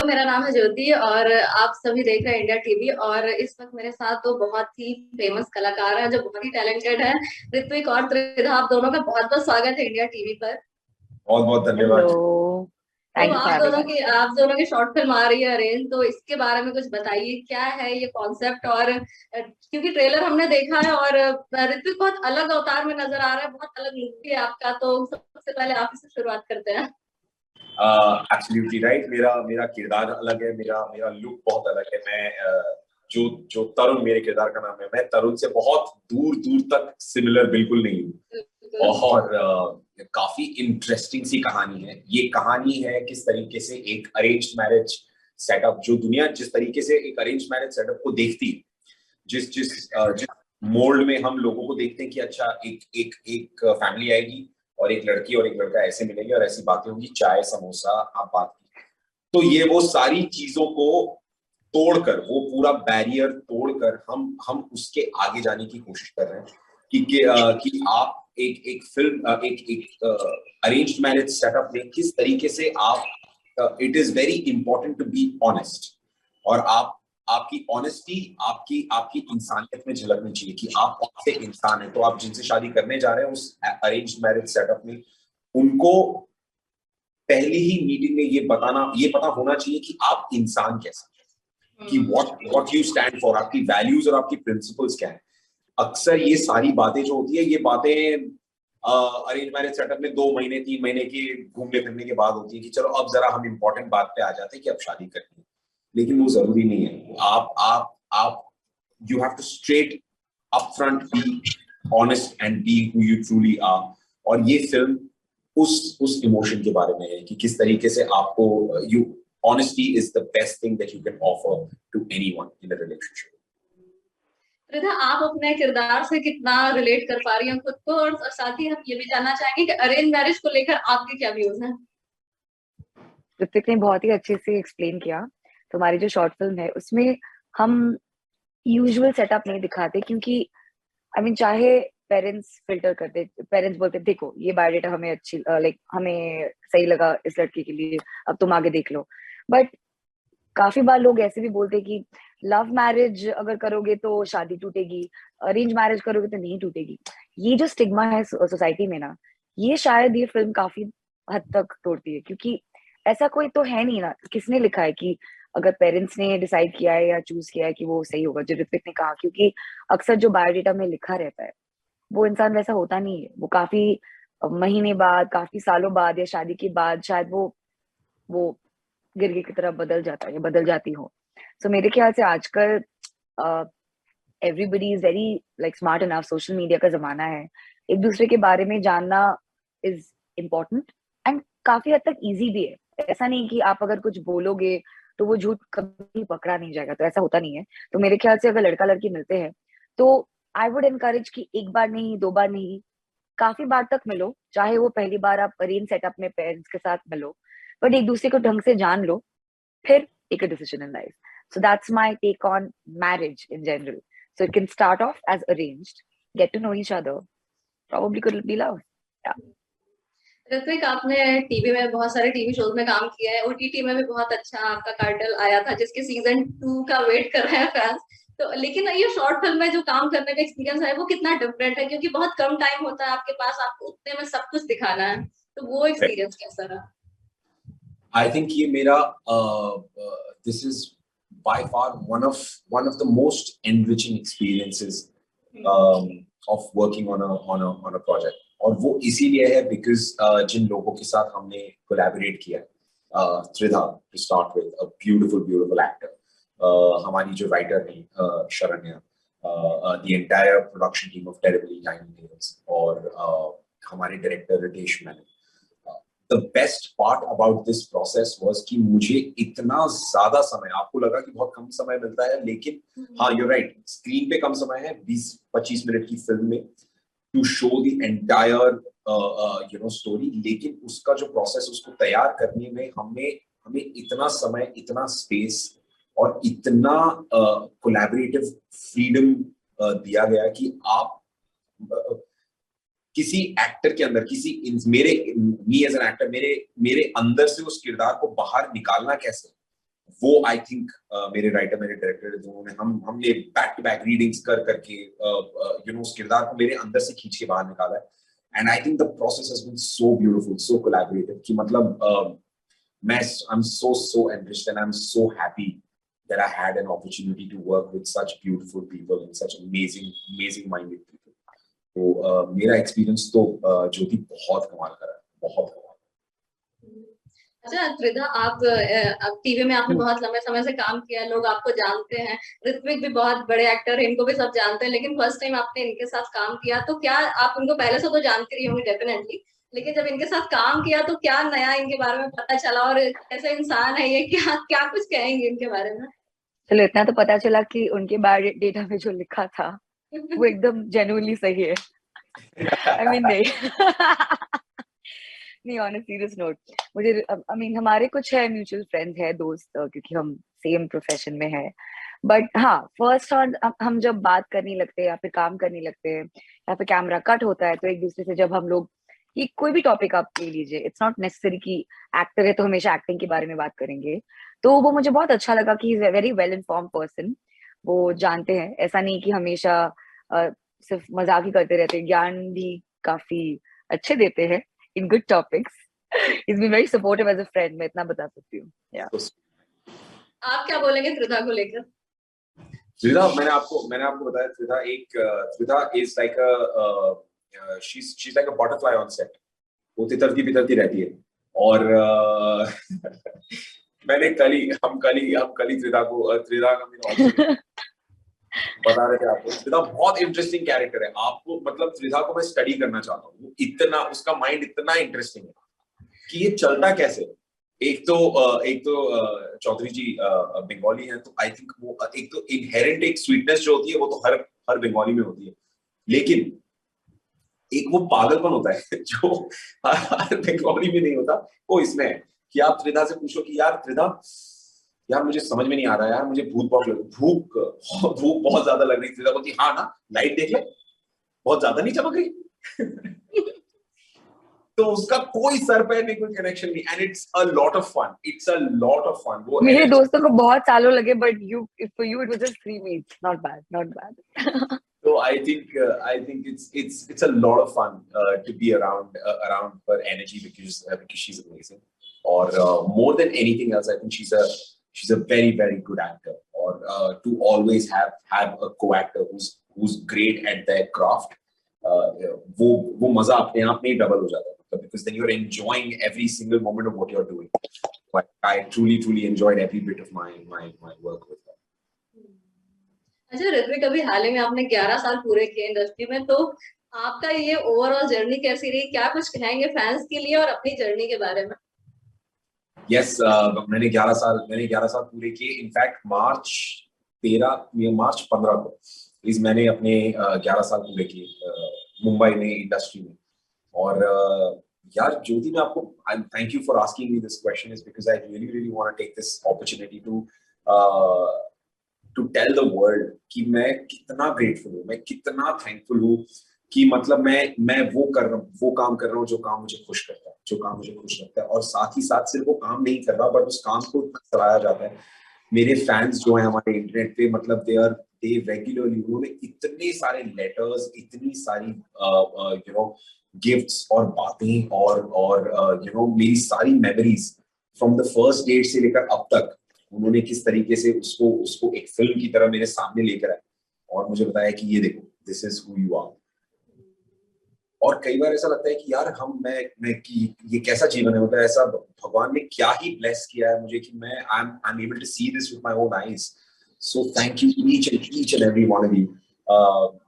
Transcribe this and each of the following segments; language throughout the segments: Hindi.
मेरा नाम है ज्योति और आप सभी देख रहे हैं इंडिया टीवी। और इस वक्त मेरे साथ दो बहुत ही फेमस कलाकार हैं जो बहुत ही टैलेंटेड है, ऋत्विक और त्रिधा। आप दोनों का बहुत बहुत स्वागत है इंडिया टीवी पर। बहुत बहुत हेलो। धन्यवाद। तो thank you for having us. आप दोनों की शॉर्ट फिल्म आ रही है अरेंज, तो इसके बारे में कुछ बताइए, क्या है ये कॉन्सेप्ट। और क्योंकि ट्रेलर हमने देखा है और ऋत्विक बहुत अलग अवतार में नजर आ रहा है, बहुत अलग लुक भी है आपका, तो सबसे पहले आप इससे शुरुआत करते हैं। Absolutely right. मेरा मेरा किरदार अलग है, मेरा मेरा लुक बहुत अलग है। मैं जो जो तरुण मेरे किरदार का नाम है, मैं तरुण से बहुत दूर दूर तक सिमिलर बिल्कुल नहीं हूँ। और काफी इंटरेस्टिंग सी कहानी है। ये कहानी है किस तरीके से एक अरेंज्ड मैरिज सेटअप, जो दुनिया जिस तरीके से एक अरेंज्ड मैरिज सेटअप को देखती है, जिस जिस जिस मोल्ड में हम लोगों को देखते हैं कि अच्छा एक एक एक फैमिली आएगी और एक लड़की और एक लड़का ऐसे मिलेंगे और ऐसी बातें होंगी, चाय समोसा आप बात की। तो ये वो सारी चीजों को तोड़कर, वो पूरा बैरियर तोड़कर हम उसके आगे जाने की कोशिश कर रहे हैं कि आप एक एक फिल्म एक एक अरेंज्ड मैरिज सेटअप में किस तरीके से आप, it is very important to be honest. और आपकी ऑनेस्टी आपकी आपकी इंसानियत में झलकनी चाहिए कि आप कौन से इंसान हैं। तो आप जिनसे शादी करने जा रहे हैं उस अरेंज्ड मैरिज सेटअप में, उनको पहली ही मीटिंग में ये पता होना चाहिए कि आप इंसान कैसे हैं, कि व्हाट यू स्टैंड फॉर, आपकी वैल्यूज और आपकी प्रिंसिपल्स क्या है। अक्सर ये सारी बातें जो होती है, ये बातें अरेंज मैरिज सेटअप में 2 महीने 3 महीने की घूमने फिरने के बाद होती है कि चलो अब जरा हम इंपॉर्टेंट बात पे आ जाते हैं कि अब शादी करनी है। लेकिन वो जरूरी नहीं है। आप you have to straight up front be honest and be who you truly are. और ये फिल्म उस इमोशन के बारे में है कि किस तरीके से आपको you honesty is the best thing that you can offer to anyone in a relationship. त्रिधा, आप अपने किरदार से कितना रिलेट कर पा रही हैं खुद को, और साथ ही हम ये भी जानना चाहेंगे कि अरेंज मैरिज को लेकर आपके क्या व्यूज हैं। ऋतिक ने बहुत ही अच्छे से एक्सप्लेन किया। तो हमारी जो शॉर्ट फिल्म है उसमें हम यूजुअल सेटअप नहीं दिखाते, क्योंकि आई मीन चाहे पेरेंट्स फिल्टर करते, पेरेंट्स बोलते देखो ये बायोडेटा हमें अच्छी लाइक हमें सही लगा इस लड़के के लिए, अब तुम आगे देख लो। बट काफी बार लोग ऐसे भी बोलते कि लव मैरिज अगर करोगे तो शादी टूटेगी, अरेंज मैरिज करोगे तो नहीं टूटेगी। ये जो स्टिग्मा है सोसाइटी में ना, ये शायद ये फिल्म काफी हद तक तोड़ती है, क्योंकि ऐसा कोई तो है नहीं ना, किसने लिखा है कि अगर पेरेंट्स ने डिसाइड किया है या चूज किया है कि वो सही होगा, जो ऋत्विक ने कहा। क्योंकि अक्सर जो बायोडेटा में लिखा रहता है वो इंसान वैसा होता नहीं है। वो काफी महीने बाद, काफी सालों बाद या शादी के बाद शायद वो गिरगिट की तरह बदल जाता है या बदल जाती हो। सो मेरे ख्याल से आजकल everybody is very like smart enough, social media का जमाना है, एक दूसरे के बारे में जानना इज इम्पोर्टेंट एंड काफी हद तक इजी भी है। ऐसा नहीं कि आप अगर कुछ बोलोगे तो वो झूठ कभी पकड़ा नहीं जाएगा, तो ऐसा होता नहीं है। तो मेरे ख्याल से अगर लड़का लड़की मिलते हैं तो आई वुड एनकरेज कि एक बार नहीं, 2 बार नहीं, काफी बार तक मिलो। चाहे वो पहली बार आप अरेंज सेटअप में पेरेंट्स के साथ मिलो, बट एक दूसरे को ढंग से जान लो, फिर take a decision in life. So that's my take on marriage in general. So it can start off as arranged, get to know each other, probably could be love. Yeah. Ritwik, आपने टीवी में बहुत सारे टीवी शोज में काम किया है, ओटीटी में भी बहुत अच्छा आपका कार्टेल आया था जिसके सीजन 2 का वेट कर रहे हैं फैंस। तो लेकिन ये शॉर्ट फिल्म में जो काम करने का एक्सपीरियंस है वो कितना डिफरेंट है, क्योंकि बहुत कम टाइम होता है आपके पास, आपको उतने में सब कुछ दिखाना है। तो वो एक्सपीरियंस कैसा रहा? I think ये मेरा this is by far one of the most enriching experiences of working on a project. और वो इसीलिए है because जिन लोगों के साथ हमने collaborate किया, त्रिधा to start with, a beautiful actor, हमारी जो writer है Sharanya, the entire production team of Terribly Tiny Tales, और हमारे director Ritesh Menen. The best part about this process was कि मुझे इतना ज्यादा समय, आपको लगा कि बहुत कम समय मिलता है, लेकिन हाँ you're right, स्क्रीन पे कम समय है 20-25 मिनट की फिल्म में to show the entire story, लेकिन उसका जो प्रोसेस, उसको तैयार करने में हमें इतना समय, इतना स्पेस और इतना कोलैबोरेटिव फ्रीडम दिया गया कि आप किसी एक्टर के अंदर, मी एज एन एक्टर, मेरे अंदर से उस किरदार को बाहर निकालना कैसे, वो आई थिंक मेरे राइटर मेरे डायरेक्टर दोनों ने हमने बैक टू बैक रीडिंग्स कर करके यू नो उस किरदार को मेरे अंदर से खींच के बाहर निकाला है. And I think the process has been so beautiful, so collaborative कि मतलब I'm so enriched and I'm so happy that I had an opportunity to work with such beautiful people and such amazing minded people. तो मेरा एक्सपीरियंस तो ज्योति बहुत कमाल का रहा है, बहुत कमाल. अच्छा त्रिधा, आप टीवी में आपने बहुत लंबे समय से काम किया, लोग आपको जानते हैं, ऋत्विक भी बहुत बड़े एक्टर हैं, इनको भी सब जानते हैं, लेकिन फर्स्ट टाइम आपने इनके साथ काम किया, तो क्या आप इनको पहले से तो जानती रही होंगी डेफिनेटली, लेकिन जब इनके साथ काम किया तो क्या नया इनके बारे में पता चला, और कैसे इंसान है ये, क्या क्या कुछ कहेंगे इनके बारे में? चलो इतना तो पता चला कि उनके बायोडेटा में जो लिखा था वो एकदम जेन्युइनली सही है. आई मीन नहीं ऑन अ सीरियस नोट, मुझे आई मीन हमारे कुछ है म्यूचुअल फ्रेंड्स है, दोस्त, क्योंकि हम सेम प्रोफेशन में है. बट हाँ, फर्स्ट हम जब बात करने लगते हैं या फिर काम करने लगते हैं या फिर कैमरा कट होता है, तो एक दूसरे से जब हम लोग, ये कोई भी टॉपिक आप ले लीजिए, इट्स नॉट नेसेसरी कि एक्टर है तो हमेशा एक्टिंग के बारे में बात करेंगे. तो वो मुझे बहुत अच्छा लगा कि is a very well informed person. वो जानते हैं, ऐसा नहीं कि हमेशा सिर्फ मजाक ही करते रहते, ज्ञान भी काफी अच्छे देते हैं in good topics. He's been very supportive as a friend, मैं इतना बता सकती हूँ. Yeah. आप क्या बोलेंगे त्रिधा को लेकर? त्रिधा, मैंने आपको बताया, Tridha is like she's like a butterfly on set. वो तितरती बितरती रहती है. और हम कल ही त्रिधा का मेरा बता रहे थे आपको. त्रिधा बहुत इंटरेस्टिंग कैरेक्टर है. आपको मतलब त्रिधा को मैं स्टडी करना चाहता हूँ. वो इतना, उसका माइंड इतना इंटरेस्टिंग है कि ये चलता कैसे. एक तो चौधरी जी बंगाली हैं, तो आई थिंक वो एक तो इनहेरेंट एक स्वीटनेस जो होती है वो तो हर बंगाली में होती है, लेकिन एक वो पागलपन होता है जो हर बंगाली में नहीं होता, वो इसमें है. कि आप त्रिधा से पूछो कि यार त्रिधा, यार मुझे समझ में नहीं आ रहा यार, मुझे भूख बहुत ज्यादा लग रही. त्रिधा बोलती हाँ ना, लाइट देख ले, बहुत ज्यादा नहीं चमक रही. तो उसका कोई सर पैर नहीं, कोई कनेक्शन नहीं. And it's a lot of fun. वो मेरे दोस्तों को बहुत सालों लगे, but for you it was just 3 weeks. Not bad. So I think it's a lot of fun to be around her energy, because she's amazing. Or more than anything else, I think she's a very good actor. Or to always have a co-actor who's great at their craft, वो मजा अपने आप में ही डबल हो जाता है, because then you're enjoying every single moment of what you're doing. But I truly enjoyed every bit of my work with her. अच्छा ऋत्विक, अभी हाल ही में आपने 11 साल पूरे किए इंडस्ट्री में, तो आपका ये ओवरऑल जर्नी कैसी रही? क्या कुछ कहेंगे फैंस के लिए और अपनी जर्नी के बारे में? Yes, मैंने 11 साल पूरे किए. इनफैक्ट मार्च 15 को मैंने अपने 11 साल पूरे किए मुंबई में इंडस्ट्री में. और यार ज्योति, मैं आपको thank you for asking me this question, is because I really want to take this opportunity to tell the world कि मैं कितना ग्रेटफुल हूँ, मैं कितना थैंकफुल हूँ कि मतलब मैं वो काम कर रहा हूँ जो काम मुझे खुश करता है. और साथ ही साथ सिर्फ वो काम नहीं कर रहा, बट उस काम को सराहा जाता है. मेरे फैंस जो हैं हमारे इंटरनेट पे, मतलब दे रेगुलरली, उन्होंने इतने सारे लेटर्स, इतनी सारी गिफ्ट्स और बातें और मेरी सारी memories from the first date से लेकर अब तक, उन्होंने किस तरीके से उसको एक फिल्म की तरह मेरे सामने लेकर आए और मुझे बताया कि ये देखो, this is who you are. और कई बार ऐसा लगता है कि यार मैं कि ये कैसा जीवन है, मतलब ऐसा भगवान ने क्या ही ब्लेस किया है मुझे कि मैं I am able to see this with my own eyes. So thank you each and every one of you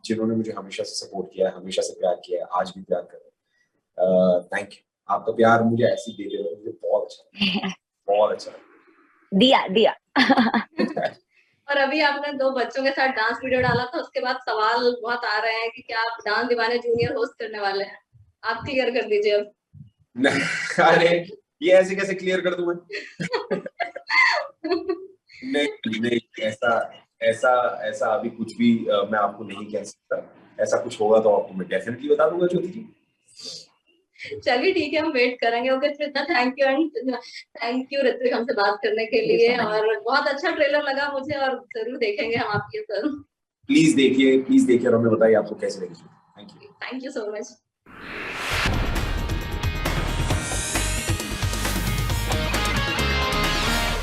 जिन्होंने मुझे हमेशा से सपोर्ट किया है, हमेशा से प्यार किया है, आज भी प्यार कर रहे हैं. Thank you. आपका प्यार मुझे ऐसे ही दे रहे हो, मुझे बहुत अच्छा दिया. और अभी आपने 2 बच्चों के साथ डांस वीडियो डाला था, उसके बाद सवाल बहुत आ रहे हैं कि क्या आप डांस दीवाने जूनियर होस्ट करने वाले हैं? आप क्लियर कर दीजिए अब. अरे ये ऐसे कैसे क्लियर कर दूं मैं? नहीं, ऐसा अभी कुछ भी मैं आपको नहीं कह सकता. ऐसा कुछ होगा तो आपको मैं डेफिनेटली बता दूंगा ज्योति जी. चलिए ठीक है, हम वेट करेंगे। Okay Krishna, thank you, and thank you Ritvik हमसे बात करने के Thank you लिए, so much. और बहुत अच्छा ट्रेलर लगा मुझे, और जरूर देखेंगे हम आपकी फिल्म। प्लीज देखिए और हमें बताइए आपको कैसी लगी। Thank you. Thank you so much.